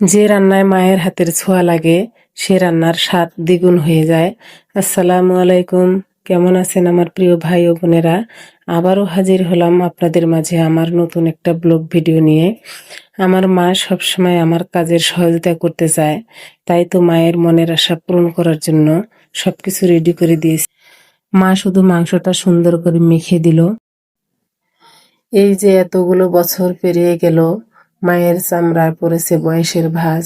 যে রান্নায় মায়ের হাতের ছোঁয়া লাগে সে রান্নার স্বাদ দ্বিগুণ হয়ে যায়। আসসালামু আলাইকুম, কেমন আছেন আমার প্রিয় ভাই ও বোনেরা? আবারও হাজির হলাম আপনাদের মাঝে আমার নতুন একটা ব্লগ ভিডিও নিয়ে। আমার মা সবসময় আমার কাজের সহযোগিতা করতে চায়, তাই তো মায়ের মনের আশা পূরণ করার জন্য সবকিছু রেডি করে দিয়েছি। মা শুধু মাংসটা সুন্দর করে মেখে দিল। এই যে এতগুলো বছর পেরিয়ে গেল, মায়ের চামড়ায় পড়েছে বয়সের ভাঁজ,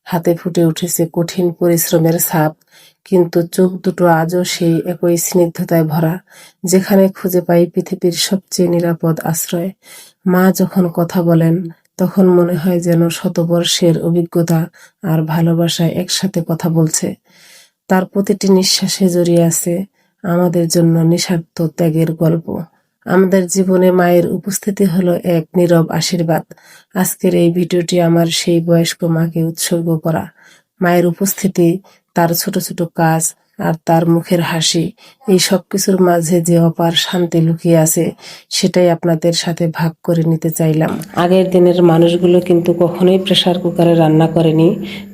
হাতে ফুটে উঠেছে কঠিন পরিশ্রমের ছাপ, কিন্তু চোখ দুটো আজও সেই একই স্নিগ্ধতায় ভরা, যেখানে খুঁজে পাই পৃথিবীর সবচেয়ে নিরাপদ আশ্রয়। মা যখন কথা বলেন তখন মনে হয় যেন শতবর্ষের অভিজ্ঞতা আর ভালোবাসায় একসাথে কথা বলছে। তার প্রতিটি নিঃশ্বাসে জড়িয়ে আছে আমাদের জন্য নিঃস্বার্থ ত্যাগের গল্প। আমাদের জীবনে মায়ের উপস্থিতি হলো এক নীরব আশীর্বাদ। আজকের এই ভিডিওটি আমার সেই বয়স্ক মাকে উৎসর্গ করা। মায়ের উপস্থিতি, তার ছোট ছোট কাজ আর তার মুখের হাসি, এই সব কিছুর মাঝে যে অপার শান্তি লুকিয়ে আছে, সেটাই আপনাদের সাথে ভাগ করে নিতে চাইলাম। আগের দিনের মানুষগুলো কিন্তু কখনোই প্রেসার কুকারে রান্না করেনি,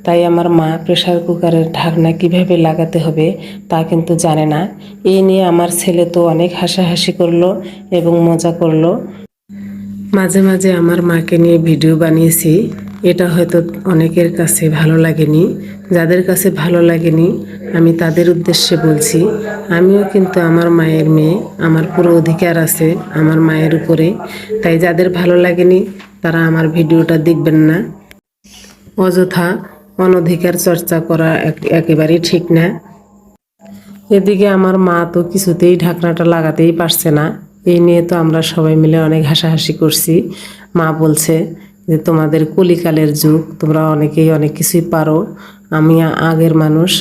তাই আমার মা প্রেসার কুকারের ঢাকনা কিভাবে লাগাতে হবে তা কিন্তু জানে না। এই নিয়ে আমার ছেলে তো অনেক হাসাহাসি করলো এবং মজা করলো। মাঝে মাঝে আমার মাকে নিয়ে ভিডিও বানিয়েছি, এটা হয়তো অনেকের কাছে ভালো লাগেনি। যাদের কাছে ভালো লাগেনি আমি তাদের উদ্দেশ্যে বলছি, আমিও কিন্তু আমার মায়ের মেয়ে, আমার পুরো অধিকার আছে আমার মায়ের উপরে। তাই যাদের ভালো লাগেনি তারা আমার ভিডিওটা দেখবেন না। অযথা অনধিকার চর্চা করা একেবারেই ঠিক না। এদিকে আমার মা তো কিছুতেই ঢাকনাটা লাগাতেই পারছে না। এই নিয়ে তো আমরা সবাই মিলে অনেক হাসাহাসি করছি। মা বলছে যে তোমাদের কলিকালের যুগ, তোমরা অনেকেই অনেক কিছুই পারো, আমি আগের মানুষ,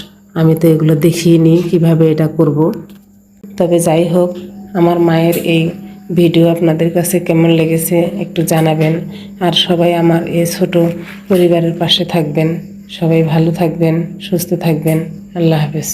আমি তো এগুলো দেখিনি কিভাবে এটা করব। তবে যাই হোক, আমার মায়ের এই ভিডিও আপনাদের কাছে কেমন লেগেছে একটু জানাবেন। আর সবাই আমার এই ছোট পরিবারের পাশে থাকবেন। সবাই ভালো থাকবেন, সুস্থ থাকবেন। আল্লাহ হাফেজ।